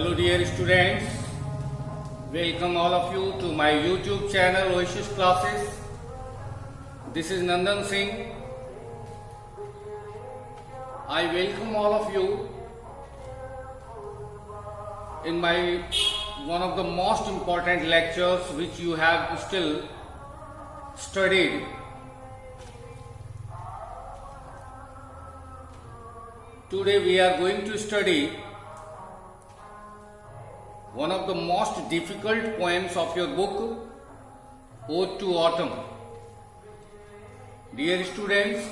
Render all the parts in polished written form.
Hello dear students, welcome all of you to my YouTube channel Oasis Classes. This is Nandan Singh. I welcome all of you in my one of the most important lectures which you have still studied. Today we are going to study one of the most difficult poems of your book, Ode to Autumn. Dear students,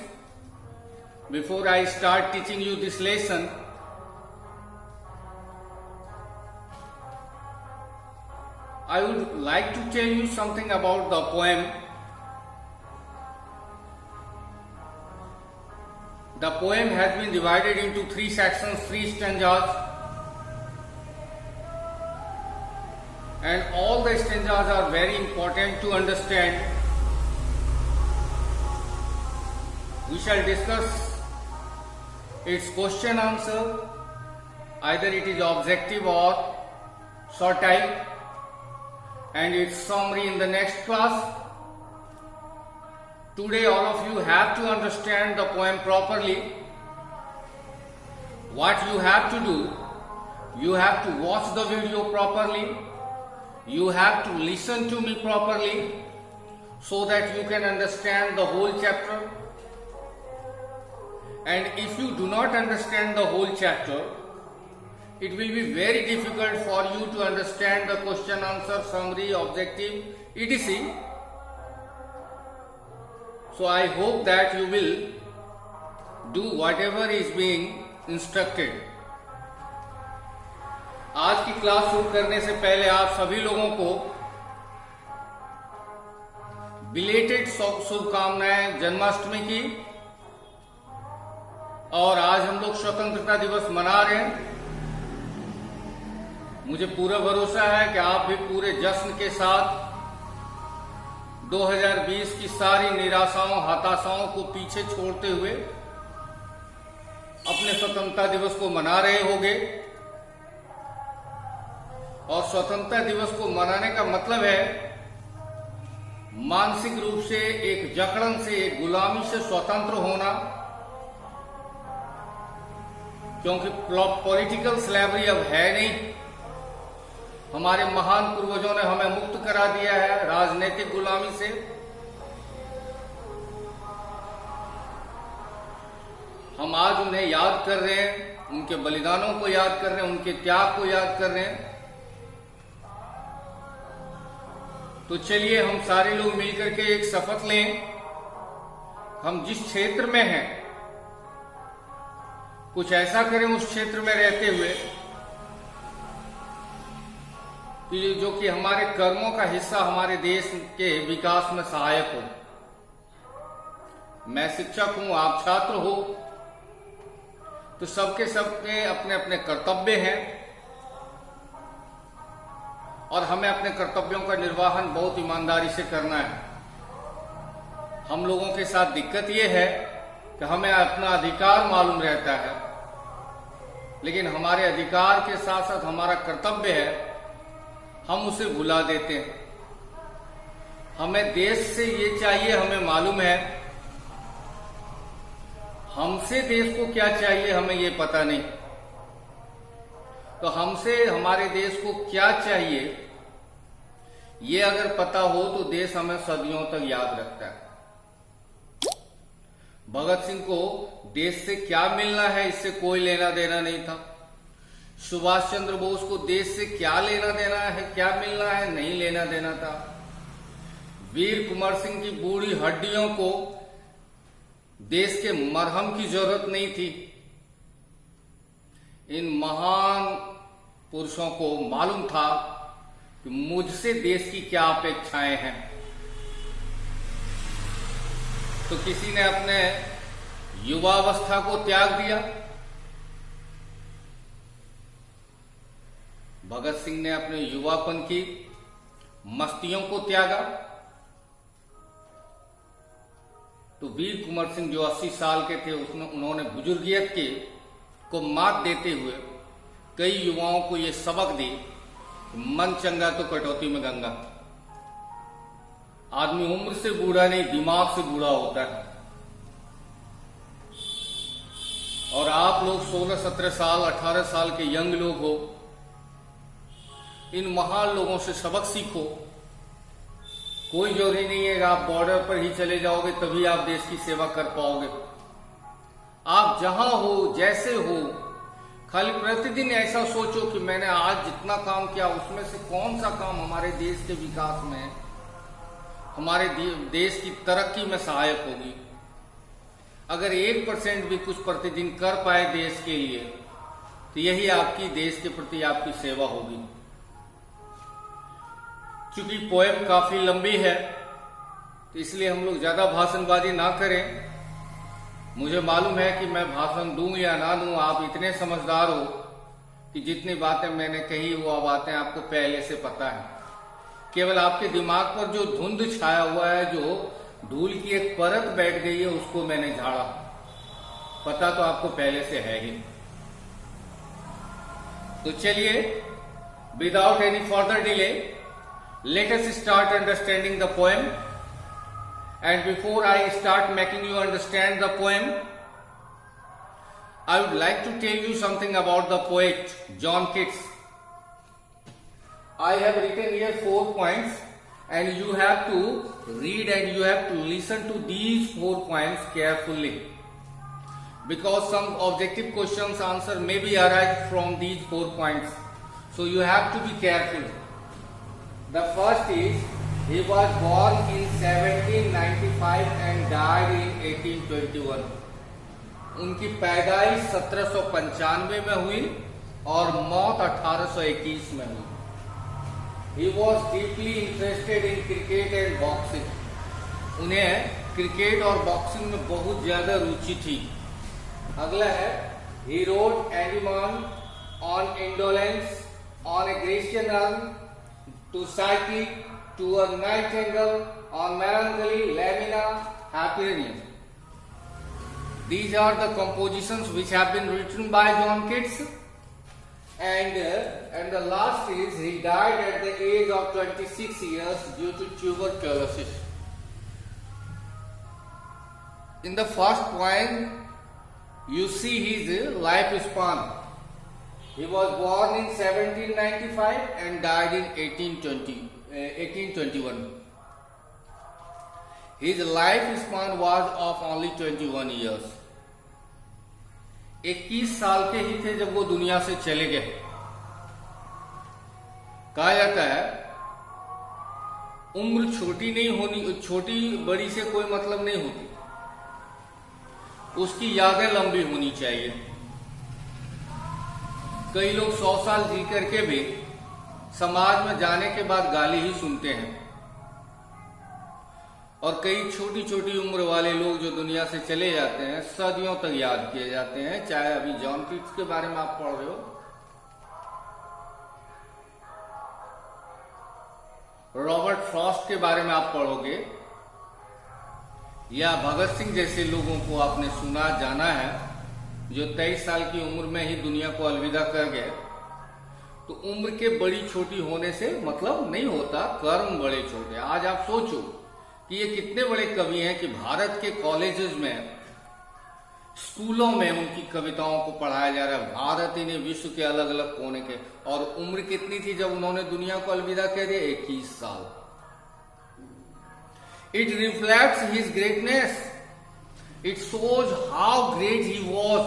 before I start teaching you this lesson, I would like to tell you something about the poem. The poem has been divided into three sections, three stanzas, and all the stanzas are very important to understand. We shall discuss its question answer, either it is objective or short type, and its summary in the next class. Today all of you have to understand the poem properly. What you have to do, you have to watch the video properly, you have to listen to me properly so that you can understand the whole chapter. And if you do not understand the whole chapter, it will be very difficult for you to understand the question, answer, summary, objective, etc. So I hope that you will do whatever is being instructed. आज की class शुरू करने से पहले आप सभी लोगों को बिलेटेड शुभकामनाएं जन्माष्टमी की। और आज हम लोग स्वतंत्रता दिवस मना रहे हैं। मुझे पूरा भरोसा है कि आप भी पूरे जश्न के साथ 2020 की सारी निराशाओं, हताशाओं को पीछे छोड़ते हुए अपने स्वतंत्रता दिवस को मना रहे होंगे। और स्वतंत्रता दिवस को मनाने का मतलब है मानसिक रूप से एक जकड़न से, एक गुलामी से स्वतंत्र होना, क्योंकि पॉलिटिकल स्लेवरी अब है नहीं। हमारे महान पूर्वजों ने हमें मुक्त करा दिया है राजनीतिक गुलामी से। हम आज उन्हें याद कर रहे हैं, उनके बलिदानों को याद कर रहे हैं, उनके त्याग को याद कर रहे हैं। तो चलिए हम सारे लोग मिलकर के एक शपथ लें। हम जिस क्षेत्र में हैं कुछ ऐसा करें उस क्षेत्र में रहते हुए कि जो कि हमारे कर्मों का हिस्सा हमारे देश के विकास में सहायक हो। मैं शिक्षक हूं, आप छात्र हो, तो सबके सबके अपने अपने कर्तव्य हैं और हमें अपने कर्तव्यों का निर्वहन बहुत ईमानदारी से करना है। हम लोगों के साथ दिक्कत यह है कि हमें अपना अधिकार मालूम रहता है, लेकिन हमारे अधिकार के साथ साथ हमारा कर्तव्य है, हम उसे भुला देते हैं। हमें देश से ये चाहिए, हमें मालूम है, हमसे देश को क्या चाहिए हमें ये पता नहीं। तो हमसे हमारे देश को क्या चाहिए ये अगर पता हो तो देश हमें सदियों तक याद रखता है। भगत सिंह को देश से क्या मिलना है इससे कोई लेना देना नहीं था। सुभाष चंद्र बोस को देश से क्या लेना देना है, क्या मिलना है, नहीं लेना देना था। वीर कुंवर सिंह की बूढ़ी हड्डियों को देश के मरहम की जरूरत नहीं थी। इन महान पुरुषों को मालूम था कि मुझसे देश की क्या अपेक्षाएं हैं। तो किसी ने अपने युवावस्था को त्याग दिया। भगत सिंह ने अपने युवापन की मस्तियों को त्यागा। तो वीर कुंवर सिंह जो 80 साल के थे उन्होंने बुजुर्गियत के को मात देते हुए कई युवाओं को ये सबक दी, मन चंगा तो कटौती में गंगा। आदमी उम्र से बूढ़ा नहीं, दिमाग से बूढ़ा होता है। और आप लोग 16-17 साल 18 साल के यंग लोग हो, इन महान लोगों से सबक सीखो। कोई जरूरी नहीं है कि आप बॉर्डर पर ही चले जाओगे तभी आप देश की सेवा कर पाओगे। आप जहां हो, जैसे हो, खाली प्रतिदिन ऐसा सोचो कि मैंने आज जितना काम किया उसमें से कौन सा काम हमारे देश के विकास में, हमारे देश की तरक्की में सहायक होगी। अगर 1% भी कुछ प्रतिदिन कर पाए देश के लिए, तो यही आपकी देश के प्रति आपकी सेवा होगी। चूंकि पोएम काफी लंबी है, तो इसलिए हम लोग ज्यादा भाषणबाजी ना करें। मुझे मालूम है कि मैं भाषण दूं या ना दूं, आप इतने समझदार हो कि जितनी बातें मैंने कही वो बातें आपको पहले से पता है। केवल आपके दिमाग पर जो धुंध छाया हुआ है, जो धूल की एक परत बैठ गई है, उसको मैंने झाड़ा। पता तो आपको पहले से है ही। तो चलिए, without any further delay, let us start understanding the poem. And before I start making you understand the poem, I would like to tell you something about the poet John Keats. I have written here 4 points and you have to read and you have to listen to these 4 points carefully, because some objective questions answer may be arise from these 4 points. So you have to be careful. The first is, he was born in 1795 and died in 1821. उनकी पैदाइश 1795 में हुई और मौत 1821 में हुई। He was deeply interested in cricket and boxing. उन्हें cricket और बॉक्सिंग में बहुत ज्यादा रुचि थी। अगला है, he wrote Endymion on indolence, on aggression, to Psyche, to a nightingale, on melancholy, Lamina, happiness. These are the compositions which have been written by John Keats. And the last is, he died at the age of 26 years due to tuberculosis. In the first poem, you see his life span. He was born in 1795 and died in 1821. His life span was of only 21 years. 21 साल के ही थे जब वो दुनिया से चले गए। कहा जाता है, उम्र छोटी नहीं होनी, छोटी बड़ी से कोई मतलब नहीं होती, उसकी यादें लंबी होनी चाहिए। कई लोग 100 साल जी करके भी समाज में जाने के बाद गाली ही सुनते हैं, और कई छोटी छोटी उम्र वाले लोग जो दुनिया से चले जाते हैं, सदियों तक याद किए जाते हैं। चाहे अभी जॉन कीट्स के बारे में आप पढ़ रहे हो, रॉबर्ट फ्रॉस्ट के बारे में आप पढ़ोगे, या भगत सिंह जैसे लोगों को आपने सुना जाना है जो 23 साल की उम्र में ही दुनिया को अलविदा कर गए। तो उम्र के बड़ी छोटी होने से मतलब नहीं होता, कर्म बड़े छोटे। आज आप सोचो कि ये कितने बड़े कवि हैं कि भारत के कॉलेजेस में, स्कूलों में उनकी कविताओं को पढ़ाया जा रहा है, भारत ही नहीं विश्व के अलग अलग कोने के। और उम्र कितनी थी जब उन्होंने दुनिया को अलविदा कह दिया? 21 साल। It reflects his greatness, it shows how great he was.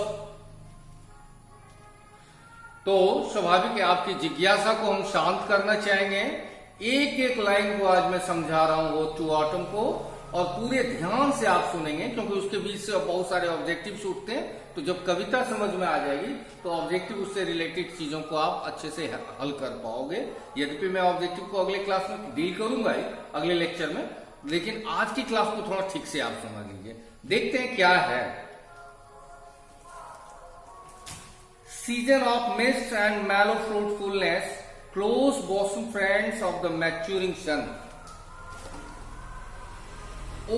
तो स्वाभाविक है आपकी जिज्ञासा को हम शांत करना चाहेंगे। एक एक लाइन को आज मैं समझा रहा हूं, वो टू ऑटम को, और पूरे ध्यान से आप सुनेंगे, क्योंकि उसके बीच से बहुत सारे ऑब्जेक्टिव्स उठते हैं। तो जब कविता समझ में आ जाएगी तो ऑब्जेक्टिव उससे रिलेटेड चीजों को आप अच्छे से हल कर पाओगे। यद्यपि मैं ऑब्जेक्टिव को अगले क्लास में डील करूंगा ही, अगले लेक्चर में, लेकिन आज की क्लास को थोड़ा ठीक से आप समझ लीजिए। देखते हैं क्या है। Season of mist and mellow fruitfulness, close bosom friends of the maturing sun.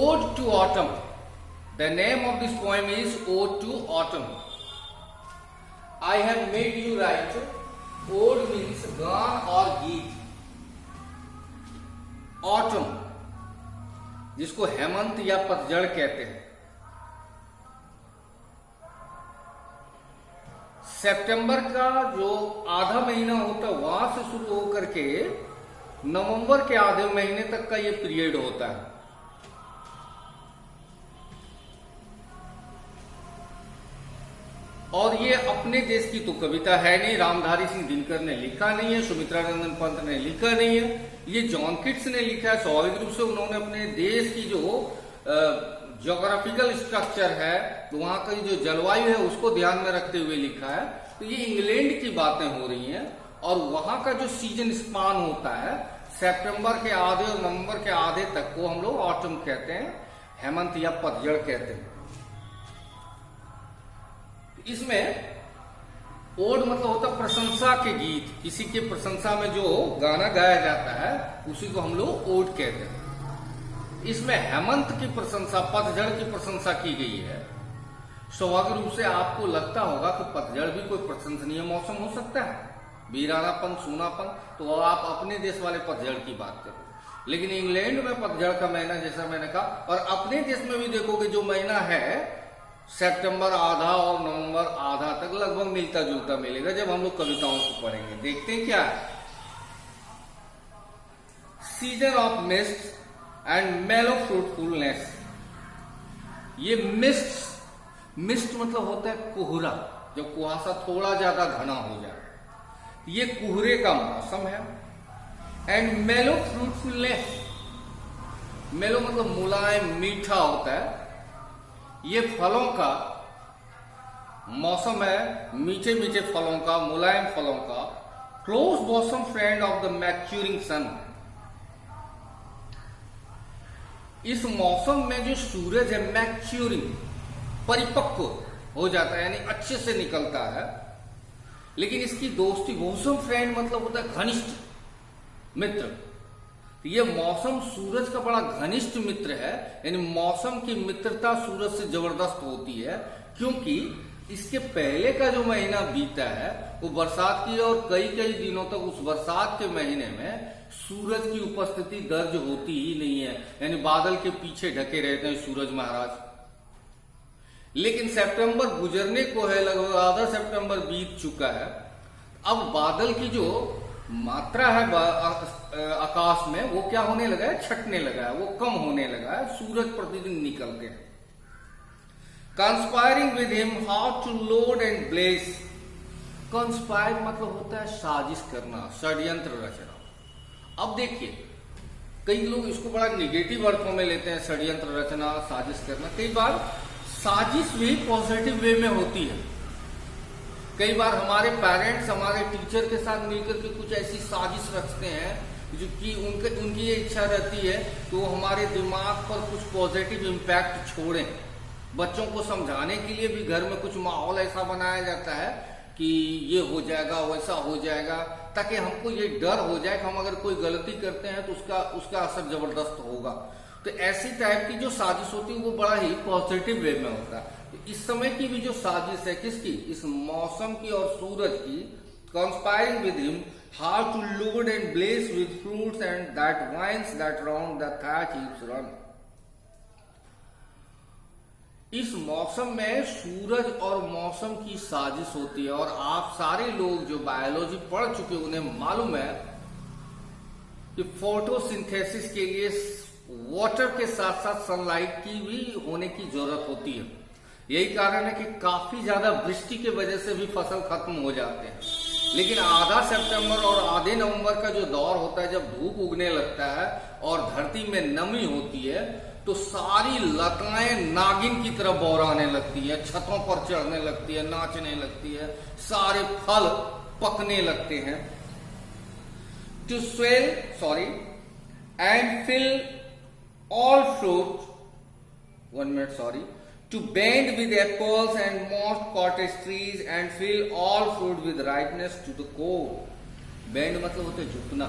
Ode to Autumn. The name of this poem is Ode to Autumn. I have made you write ode means गान और गीत, autumn जिसको हेमंत या पतझड़ कहते हैं, सितंबर का जो आधा महीना होता है वहां से शुरू होकर के नवंबर के आधे महीने तक का ये पीरियड होता है। और ये अपने देश की तो कविता है नहीं, रामधारी सिंह दिनकर ने लिखा नहीं है, सुमित्रा नंदन पंत ने लिखा नहीं है, ये जॉन किट्स ने लिखा है। स्वाभाविक रूप से उन्होंने अपने देश की जो ज्योग्राफिकल स्ट्रक्चर है, तो वहां की जो जलवायु है उसको ध्यान में रखते हुए लिखा है। तो ये इंग्लैंड की बातें हो रही हैं और वहां का जो सीजन स्पान होता है सितंबर के आधे और नवंबर के आधे तक को हम लोग ऑटम कहते हैं, हेमंत या पतझड़ कहते हैं। इसमें ओड मतलब होता प्रशंसा के गीत, किसी के प्रशंसा में जो गाना गाया जाता है उसी को हम लोग ओड कहते हैं। इसमें हेमंत की प्रशंसा, पतझड़ की प्रशंसा की गई है। स्वाभाविक रूप से आपको लगता होगा कि पतझड़ भी कोई प्रशंसनीय मौसम हो सकता है, वीरानापन, सूनापन, तो आप अपने देश वाले पतझड़ की बात करो। लेकिन इंग्लैंड में पतझड़ का महीना, जैसा मैंने कहा, और अपने देश में भी देखोगे जो महीना है सितंबर आधा और नवंबर आधा तक लगभग मिलता जुलता मिलेगा जब हम लोग कविताओं को पढ़ेंगे। देखते हैं क्या है। सीजन ऑफ मिस्ट एंड मेलो फ्रूटफुलनेस, ये मिस्ट मतलब होता है कोहरा, जब कुहासा थोड़ा ज्यादा घना हो जाए, ये कोहरे का मौसम है। एंड मेलो फ्रूटफुलनेस, मेलो मतलब मुलायम मीठा होता है, ये फलों का मौसम है, मीठे मीठे फलों का, मुलायम फलों का। Close bosom friend of the maturing sun, इस मौसम में जो सूरज है मैच्योरिंग, परिपक्व हो जाता है, यानी अच्छे से निकलता है। लेकिन इसकी दोस्ती, बॉसम फ्रेंड मतलब होता है घनिष्ठ मित्र। ये मौसम सूरज का बड़ा घनिष्ठ मित्र है, यानी मौसम की मित्रता सूरज से जबरदस्त होती है, क्योंकि इसके पहले का जो महीना बीता है वो बरसात की, और कई कई दिनों तक उस बरसात के महीने में सूरज की उपस्थिति दर्ज होती ही नहीं है, यानी बादल के पीछे ढके रहते हैं सूरज महाराज। लेकिन सितंबर गुजरने को है, लगभग आधा सितंबर बीत चुका है। अब बादल की जो मात्रा है आकाश में वो क्या होने लगा है, छटने लगा है, वो कम होने लगा है, सूरज प्रतिदिन निकलते हैं। Conspiring with him how to load and bless, conspire मतलब होता है साजिश करना, षड्यंत्र रचना। अब देखिए कई लोग इसको बड़ा निगेटिव अर्थों में लेते हैं, षड्यंत्र रचना, साजिश करना। कई बार साजिश भी पॉजिटिव वे में होती है। कई बार हमारे पेरेंट्स हमारे टीचर के साथ मिलकर के कुछ ऐसी साजिश रचते हैं जो कि उनकी ये इच्छा रहती है तो वो हमारे दिमाग पर कुछ पॉजिटिव इम्पैक्ट छोड़ें। बच्चों को समझाने के लिए भी घर में कुछ माहौल ऐसा बनाया जाता है कि ये हो जाएगा, वैसा हो जाएगा, ताकि हमको ये डर हो जाए कि हम अगर कोई गलती करते हैं तो उसका असर जबरदस्त होगा। तो ऐसी टाइप की जो साजिश होती है वो बड़ा ही पॉजिटिव वे में होता है। तो इस समय की भी जो साजिश है किसकी, इस मौसम की और सूरज की, conspiring with him how to load and bless with fruits and that vines that round the keeps run. इस मौसम में सूरज और मौसम की साजिश होती है, और आप सारे लोग जो बायोलॉजी पढ़ चुके उन्हें मालूम है कि फोटोसिंथेसिस के लिए वाटर के साथ साथ सनलाइट की भी होने की जरूरत होती है। यही कारण है कि काफी ज्यादा वृष्टि की वजह से भी फसल खत्म हो जाते हैं। लेकिन आधा सितंबर और आधे नवंबर का जो दौर होता है जब धूप उगने लगता है और धरती में नमी होती है तो सारी लताएं नागिन की तरह बौराने लगती है, छतों पर चढ़ने लगती है, नाचने लगती है, सारे फल पकने लगते हैं। To swell and fill all fruit, 1 minute, to bend with apples and most cottage trees and fill all fruit with ripeness to the core. Bend मतलब होता है झुकना।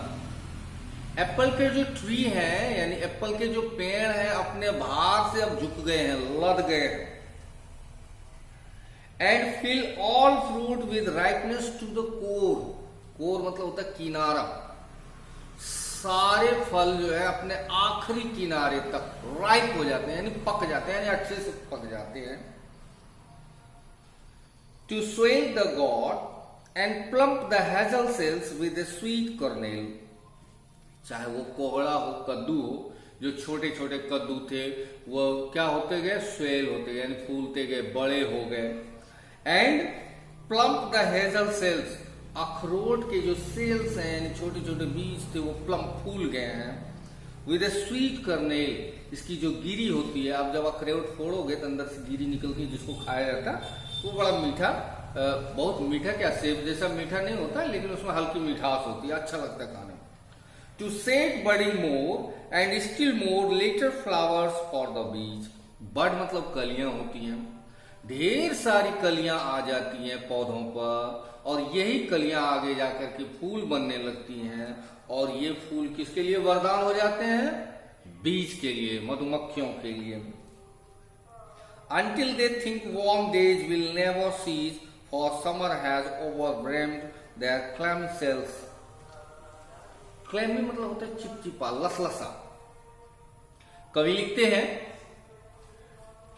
एप्पल के जो ट्री हैं, यानी एप्पल के जो पेड़ हैं, अपने भार से अब झुक गए हैं, लद गए हैं। And fill all fruit with ripeness to the core. Core मतलब होता है किनारा। सारे फल जो है अपने आखिरी किनारे तक राइप हो जाते हैं, यानी पक जाते हैं, यानी अच्छे से पक जाते हैं। To swell the gourd and plump the hazel shells with a sweet kernel. चाहे वो कोहड़ा हो, कद्दू हो, जो छोटे छोटे कद्दू थे वो क्या होते गए, स्वेल होते गए, यानी फूलते गए, बड़े हो गए। And plump the hazel shells, अखरोट के जो सेल्स हैं यानी छोटे छोटे बीज थे वो प्लम्प फूल गए हैं। विद ए स्वीट कर्नेल, इसकी जो गिरी होती है, आप जब अखरोट फोड़ोगे तो अंदर से गिरी निकलती है जिसको खाया जाता है, वो बड़ा मीठा, बहुत मीठा, क्या सेब जैसा मीठा नहीं होता लेकिन उसमें हल्की मिठास होती है, अच्छा लगता है खाने में। To set budding more and still more later flowers for the bees. Bud मतलब कलियां होती हैं, ढेर सारी कलियां आ जाती हैं पौधों पर, और यही कलियां आगे जाकर के फूल बनने लगती हैं, और ये फूल किसके लिए वरदान हो जाते हैं, बीज के लिए, मधुमक्खियों के लिए। Until they think warm days will never cease, for summer has overwhelmed their clammy cells. Clammy मतलब होता है चिपचिपा, लसलसा। कवि लिखते हैं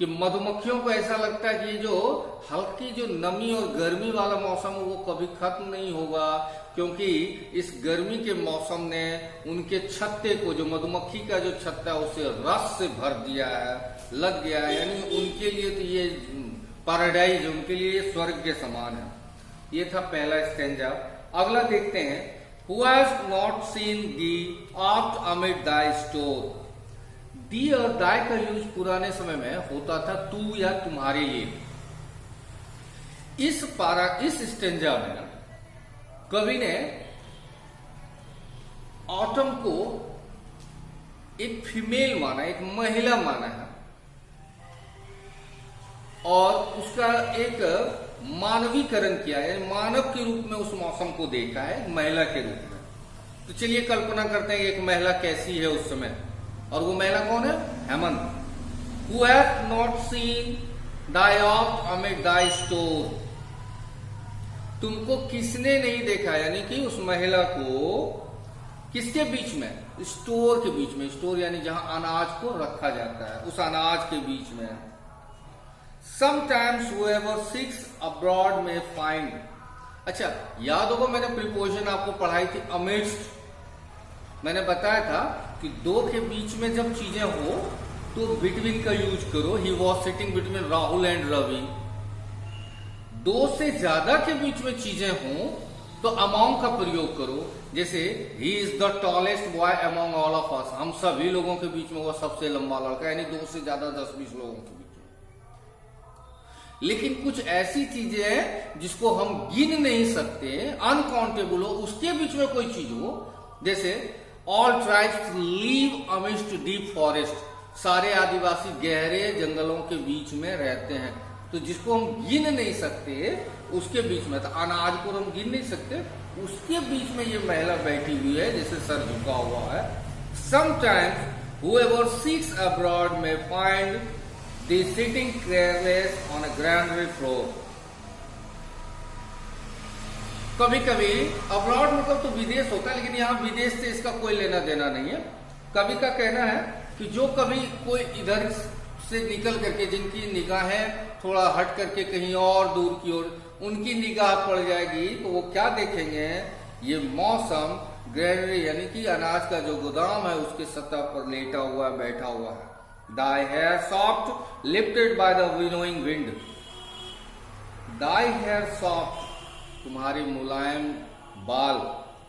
कि मधुमक्खियों को ऐसा लगता है कि जो हल्की जो नमी और गर्मी वाला मौसम है वो कभी खत्म नहीं होगा, क्योंकि इस गर्मी के मौसम ने उनके छत्ते को, जो मधुमक्खी का जो छत्ता है उसे रस से भर दिया है, लग गया है, यानी उनके लिए तो ये पैराडाइज, उनके लिए ये स्वर्ग के समान है। ये था पहला स्टेंजा। अगला देखते हैं। Who has not seen thee oft amid thy store? दी और दाय का यूज पुराने समय में होता था तू या तुम्हारे लिए। इस स्टेंजा में कवि ने ऑटम को एक फीमेल माना, एक महिला माना है, और उसका एक मानवीकरण किया है, मानव के रूप में उस मौसम को देखा है, महिला के रूप में। तो चलिए कल्पना करते हैं कि एक महिला कैसी है उस समय, और वो महिला कौन है, Hemant. Who hath not seen thy oft amid thy store? तुमको किसने नहीं देखा, यानी कि उस महिला को किसके बीच में, स्टोर के बीच में। स्टोर यानी जहां अनाज को रखा जाता है, उस अनाज के बीच में। Sometimes whoever seeks abroad may find। अच्छा, याद होगा मैंने प्रीपोजिशन आपको पढ़ाई थी, amidst। मैंने बताया था कि दो के बीच में जब चीजें हो तो बिटवीन का यूज करो। He was sitting between Rahul and Ravi. दो से ज्यादा के बीच में चीजें हो तो अमॉन्ग का प्रयोग करो। जैसे he is the tallest boy among all of us, हम सभी लोगों के बीच में वो सबसे लंबा लड़का, यानी दो से ज्यादा 10-20 लोगों के बीच में। लेकिन कुछ ऐसी चीजें हैं जिसको हम गिन नहीं सकते, अनकाउंटेबल हो, उसके बीच में कोई चीज हो। जैसे all tribes live amidst deep forest, सारे आदिवासी गहरे जंगलों के बीच में रहते हैं। तो जिसको हम गिन नहीं सकते उसके बीच में, तो अनाज को हम गिन नहीं सकते, उसके बीच में ये महिला बैठी हुई है, जैसे सर झुका हुआ है। Sometimes whoever seeks abroad may find the sitting careless on a granary floor। कभी कभी अब्रॉड मतलब तो विदेश होता है, लेकिन यहाँ विदेश से इसका कोई लेना देना नहीं है। कवि का कहना है कि जो कभी कोई इधर से निकल करके, जिनकी निगाहें थोड़ा हट करके कहीं और दूर की ओर उनकी निगाह पड़ जाएगी, तो वो क्या देखेंगे, ये मौसम ग्रेनरी यानी कि अनाज का जो गोदाम है उसके सतह पर लेटा हुआ, बैठा हुआ है। Thy hair soft lifted by the winnowing wind। Thy hair soft, तुम्हारे मुलायम बाल,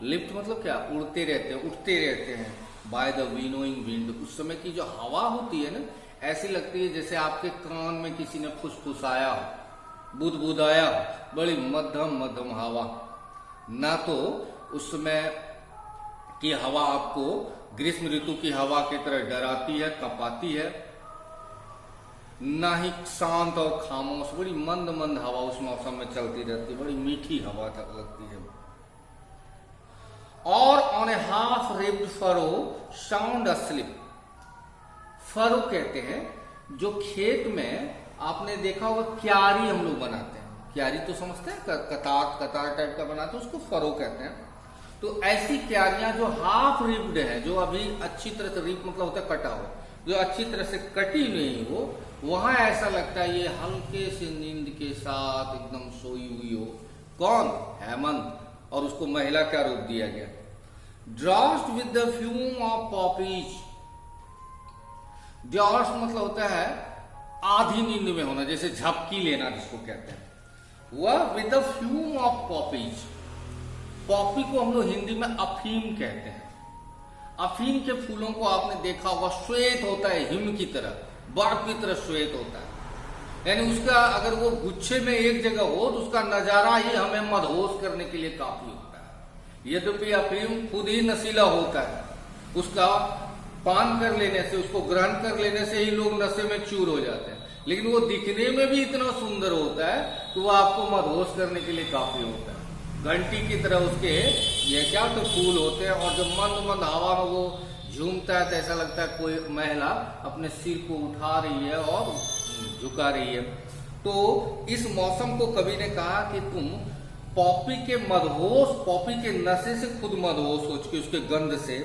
लिफ्ट मतलब क्या, उड़ते रहते हैं, उठते रहते हैं। बाय द विनोइंग विंड, उस समय की जो हवा होती है ना, ऐसी लगती है जैसे आपके कान में किसी ने फुसफुसाया, बुदबुदाया, बड़ी मध्यम मध्यम हवा। ना तो उस समय की हवा आपको ग्रीष्म ऋतु की हवा की तरह डराती है, कपाती है, ना ही शांत और खामोश, बड़ी मंद मंद हवा उस मौसम में चलती रहती है, बड़ी मीठी हवा लगती है। और on a half reaped furrow sound asleep. Furrow कहते हैं जो खेत में आपने देखा होगा क्यारी हम लोग बनाते हैं, क्यारी तो समझते हैं, कतार कतार टाइप का बनाते हैं, उसको फरो कहते हैं। तो ऐसी क्यारियां जो हाफ रिप्ड है, जो अभी अच्छी तरह से, रिप मतलब होता है कटा हुआ, जो अच्छी तरह से कटी नहीं हो, वहां ऐसा लगता है ये हल्के से नींद के साथ एकदम सोई हुई हो। कौन? हेमंत। और उसको महिला क्या रूप दिया गया? Drowsed with the fume of poppies. Drowsed मतलब होता है आधी नींद में होना, जैसे झपकी लेना जिसको कहते हैं, वह with the fume of poppies. Poppy को हम लोग हिंदी में अफीम कहते हैं। अफीम के फूलों को आपने देखा होगा, श्वेत होता है, हिम की तरह, बर्फ की तरह श्वेत होता है। यानी उसका अगर वो गुच्छे में एक जगह हो तो उसका नजारा ही हमें मदहोश करने के लिए काफी होता है। यद्यपि अफीम खुद ही नशीला होता है, उसका पान कर लेने से, उसको ग्रहण कर लेने से ही लोग नशे में चूर हो जाते हैं, लेकिन वो दिखने में भी इतना सुंदर होता है कि वो आपको मदहोश करने के लिए काफी होता है। घंटी की तरह उसके ये क्या तो फूल होते हैं, और जब मंद मंद हवा में वो झूमता है तो ऐसा लगता है कोई महिला अपने सिर को उठा रही है और झुका रही है। तो इस मौसम को कवि ने कहा कि तुम पॉपी के मदहोश, पॉपी के नशे से खुद मदहोश हो चुके, उसके गंध से।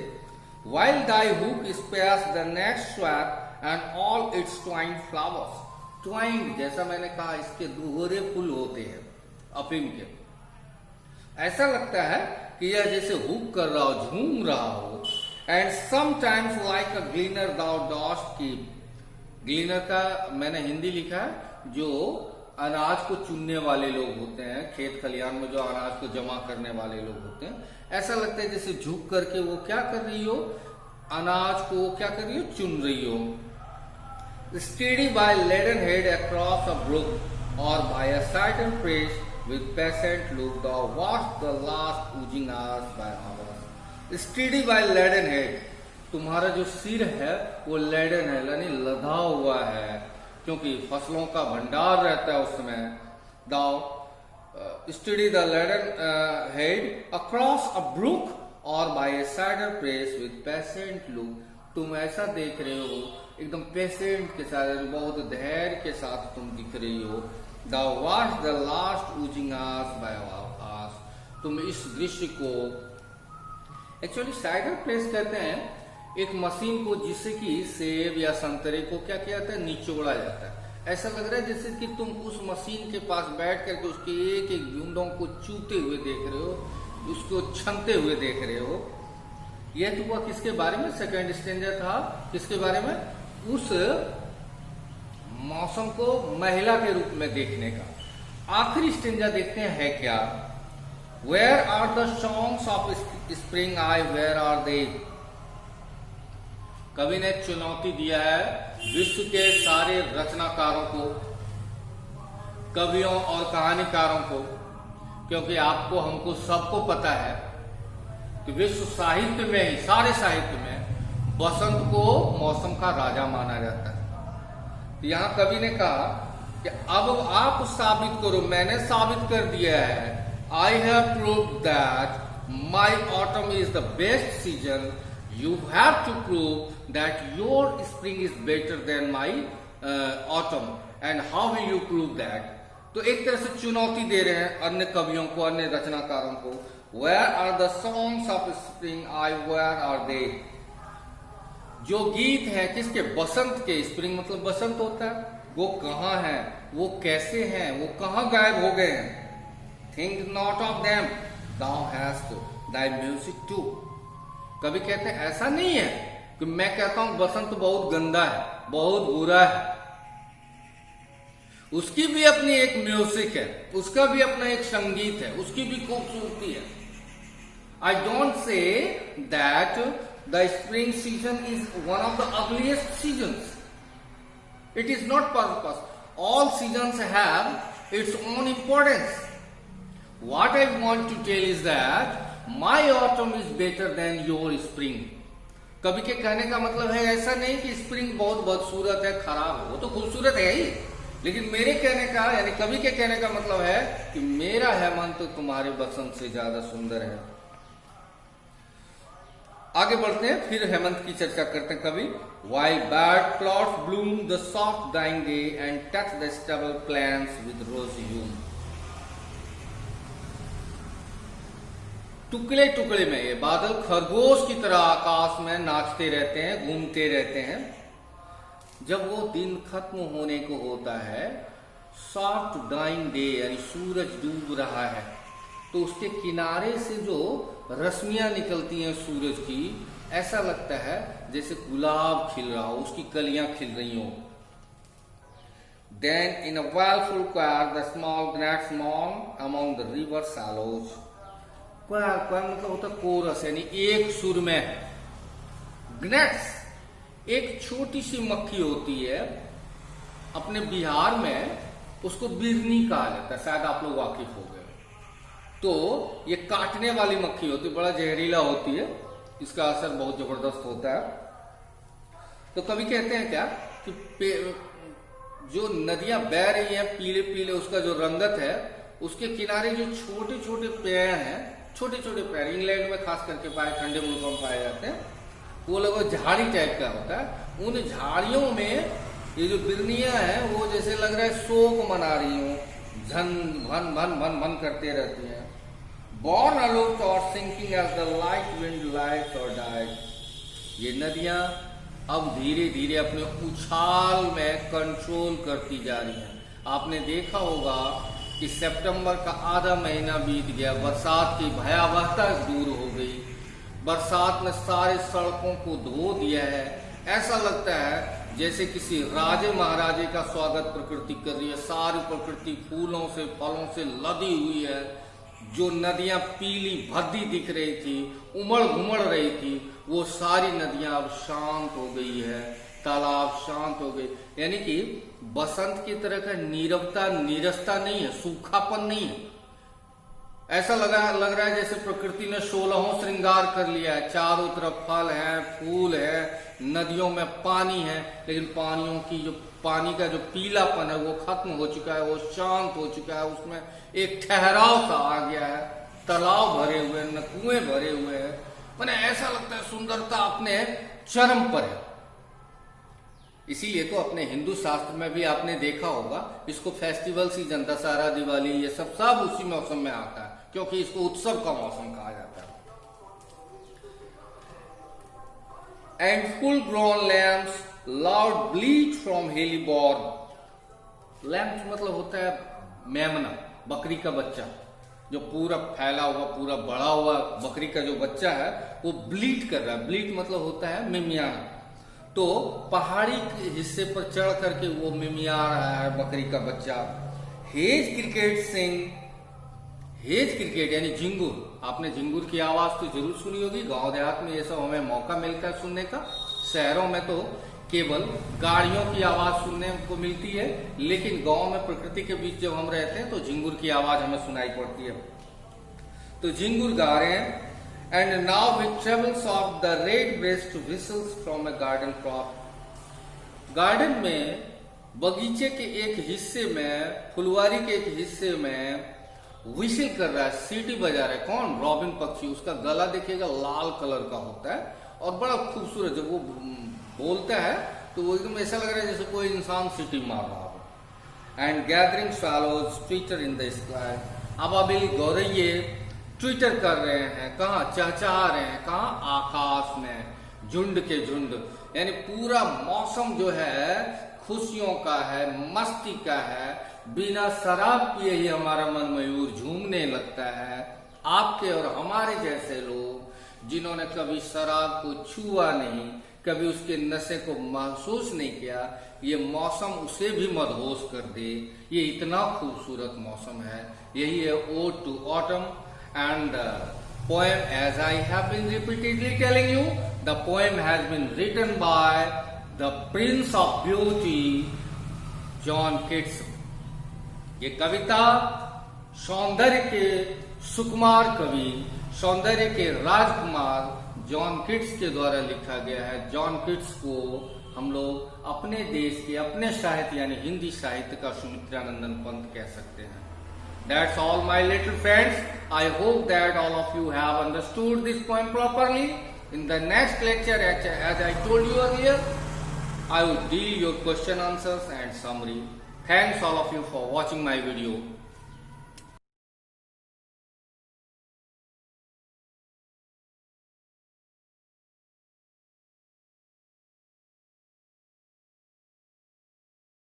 While thy hook spares the next swap and all its twined flowers. Twined, जैसा मैंने कहा, इसके दोहरे फूल होते हैं अफीम के। ऐसा लगता है कि यह जैसे हुक कर रहा हो, झूम रहा हो। And sometimes like a ग्लीनर thou dost keep. ग्लीनर का मैंने हिंदी लिखा है, जो अनाज को चुनने वाले लोग होते हैं, खेत खलियान में जो अनाज को जमा करने वाले लोग होते हैं। ऐसा लगता है जैसे झुक करके वो क्या कर रही हो, अनाज को क्या कर रही हो, चुन रही हो। Steady by laden head across a brook और by a cider press with patient look thou watch the last oozing hours by hours. Steady by laden head, तुम्हारा जो सिर है वो लेडन है, यानी लदा हुआ है, क्योंकि फसलों का भंडार रहता है उस समय। Thou study the laden head across a brook और by a cider press with patient look. तुम ऐसा देख रहे हो एकदम पेशेंट के साथ, बहुत धैर्य के साथ तुम दिख रही हो। Thou watch the last oozing hours by hours. तुम इस दृश्य को, एक्चुअली साइडर प्रेस कहते हैं एक मशीन को जिससे कि सेब या संतरे को क्या किया जाता है, निचोड़ा जाता है। ऐसा लग रहा है जैसे कि तुम उस मशीन के पास बैठ करके उसके एक एक बूंदों को चूते हुए देख रहे हो, उसको छनते हुए देख रहे हो। यह तो हुआ किसके बारे में? सेकंड स्टेंजा था किसके बारे में? उस मौसम को महिला के रूप में देखने का। आखिरी स्टेंजा देखते हैं है क्या? Where are the songs of spring ay where are they. कवि ने चुनौती दिया है विश्व के सारे रचनाकारों को, कवियों और कहानीकारों को, क्योंकि आपको हमको सबको पता है कि विश्व साहित्य में ही, सारे साहित्य में बसंत को मौसम का राजा माना जाता है। तो यहां कवि ने कहा कि अब आप साबित करो, मैंने साबित कर दिया है। I have proved that my autumn is the best season. You have to prove that your spring is better than my autumn. And how will you prove that? तो एक तरह से चुनौती दे रहे हैं अन्य कवियों को, अन्य रचनाकारों को। Where are the songs of spring? Where are they? जो गीत है किसके? बसंत के। स्प्रिंग मतलब बसंत होता है। वो कहाँ हैं? वो कैसे हैं? वो कहाँ गायब हो गए हैं? Think not of them. Thou hast thy music too. कभी कहते हैं ऐसा नहीं है कि मैं कहता हूं बसंत बहुत गंदा है, बहुत बुरा है। उसकी भी अपनी एक म्यूजिक है, उसका भी अपना एक संगीत है, उसकी भी खूबसूरती है। I don't say that the spring season is one of the ugliest seasons. It is not purpose. All seasons have its own importance. What I want to tell is that my autumn is better than your spring. कवि के कहने का मतलब है ऐसा नहीं कि spring बहुत बदसूरत है, खराब है, वो तो खूबसूरत है ही, लेकिन मेरे कहने का, यानी कवि के कहने का मतलब है कि मेरा हेमंत तो तुम्हारे बसंत से ज्यादा सुंदर है। आगे बढ़ते हैं, फिर हेमंत की चर्चा करते हैं कवि। While bad clouds bloom the soft dying day and touch the stubble plants with rosy hue. टुकड़े टुकड़े में ये बादल खरगोश की तरह आकाश में नाचते रहते हैं, घूमते रहते हैं। जब वो दिन खत्म होने को होता है, सॉफ्ट डाइंग डे यानी सूरज डूब रहा है, तो उसके किनारे से जो रश्मियां निकलती हैं सूरज की, ऐसा लगता है जैसे गुलाब खिल रहा हो, उसकी कलियां खिल रही हो। Then in a wailful choir the small gnats mourn among the river shallows. choir मतलब होता है कोरस, यानी एक सुर में। gnats एक छोटी सी मक्खी होती है, अपने बिहार में उसको बिरनी कहा जाता है, शायद आप लोग वाकिफ हो गए। तो ये काटने वाली मक्खी होती है, बड़ा जहरीला होती है, इसका असर बहुत जबरदस्त होता है। तो कभी कहते हैं क्या कि जो नदियां बह रही हैं पीले पीले, उसका जो रंगत है, उसके किनारे जो छोटे छोटे पेड़ हैं, छोटे छोटे पेड़ इंग्लैंड में खास करके ठंडे मुल्कों में पाए जाते हैं, वो लगभग झाड़ी टाइप का होता है। उन झाड़ियों में ये जो बिरनियां हैं वो जैसे लग रहा है शोक मना रही हूं, झन भन भन भन भन करते रहती हैं। Born aloof or sinking as the light wind lies or dies. ये नदियां अब धीरे धीरे अपने उछाल में कंट्रोल करती जा रही हैं। आपने देखा होगा कि सितंबर का आधा महीना बीत गया, बरसात की भयावहता दूर हो गई, बरसात ने सारे सड़कों को धो दिया है। ऐसा लगता है जैसे किसी राजे महाराजे का स्वागत प्रकृति कर रही है। सारी प्रकृति फूलों से फलों से लदी हुई है। जो नदियां पीली भद्दी दिख रही थी, उमड़ घुमड़ रही थी, वो सारी नदियां अब शांत हो गई है, तालाब शांत हो गए। यानी कि बसंत की तरह का नीरवता नीरसता नहीं है, सूखापन नहीं है। ऐसा लग रहा है जैसे प्रकृति ने 16 श्रृंगार कर लिया है। चारों तरफ फल है, फूल है, नदियों में पानी है, लेकिन पानी का जो पीलापन है वो खत्म हो चुका है, वो शांत हो चुका है। उसमें एक ठहराव सा आ गया है, तालाब भरे हुए हैं, कुएं भरे हुए हैं। मैंने ऐसा लगता है सुंदरता अपने चरम पर है। इसीलिए तो अपने हिंदू शास्त्र में भी आपने देखा होगा, इसको फेस्टिवल सीजन, दशहरा, दिवाली, ये सब उसी मौसम में आता है, क्योंकि इसको उत्सव का मौसम कहा जाता है। And full grown lambs loud bleat from hilly bourn. Lambs मतलब होता है मेमना, बकरी का बच्चा, जो पूरा फैला हुआ, पूरा बड़ा हुआ बकरी का जो बच्चा है वो ब्लीट कर रहा है। ब्लीट मतलब होता है मिमियाना। तो पहाड़ी के हिस्से पर चढ़ करके वो मिमिया रहा है बकरी का बच्चा। हेज क्रिकेट सिंग, हेज क्रिकेट यानी झिंगुर। आपने झिंगुर की आवाज तो जरूर सुनी होगी, गांव देहात में ये सब हमें मौका मिलता है सुनने का। शहरों में तो केवल गाड़ियों की आवाज सुनने को मिलती है, लेकिन गांव में प्रकृति के बीच जब हम रहते हैं तो झिंगुर की आवाज हमें सुनाई पड़ती है। तो झिंगुर गा रहे हैं। And now with travels of the red-breast whistles from a garden plot. Garden में बगीचे के एक हिस्से में, फुलवारी के एक हिस्से में विशल कर रहा है, सीटी बजा रहा है। कौन? रॉबिन पक्षी। उसका गला देखिएगा लाल कलर का होता है और बड़ा खूबसूरत। जब वो बोलता है तो वो एकदम ऐसा लग रहा है जैसे कोई इंसान सीटी मार रहा हो। And gathering swallows twitter in the sky. अबाबिल गौरैये ट्विटर कर रहे हैं। कहाँ? चहचहा रहे हैं। कहाँ? आकाश में, झुंड के झुंड। यानी पूरा मौसम जो है खुशियों का है, मस्ती का है। बिना शराब पिए ही हमारा मन मयूर झूमने लगता है। आपके और हमारे जैसे लोग जिन्होंने कभी शराब को छुआ नहीं, कभी उसके नशे को महसूस नहीं किया, ये मौसम उसे भी मदहोश कर दे। ये इतना खूबसूरत मौसम है। यही है ode to autumn. And the poem, as I have been repeatedly telling you, the poem has been written by the Prince of Beauty, John Keats. ये कविता सौंदर्य के सुकुमार कवि, सौंदर्य के राजकुमार जॉन किट्स के द्वारा लिखा गया है। जॉन किट्स को हम लोग अपने देश के, अपने साहित्य यानी हिंदी साहित्य का सुमित्रानंदन पंत कह सकते हैं। That's all, my little friends. I hope that all of you have understood this poem properly. In the next lecture, as I told you earlier, I will deal your question answers and summary. Thanks all of you for watching my video.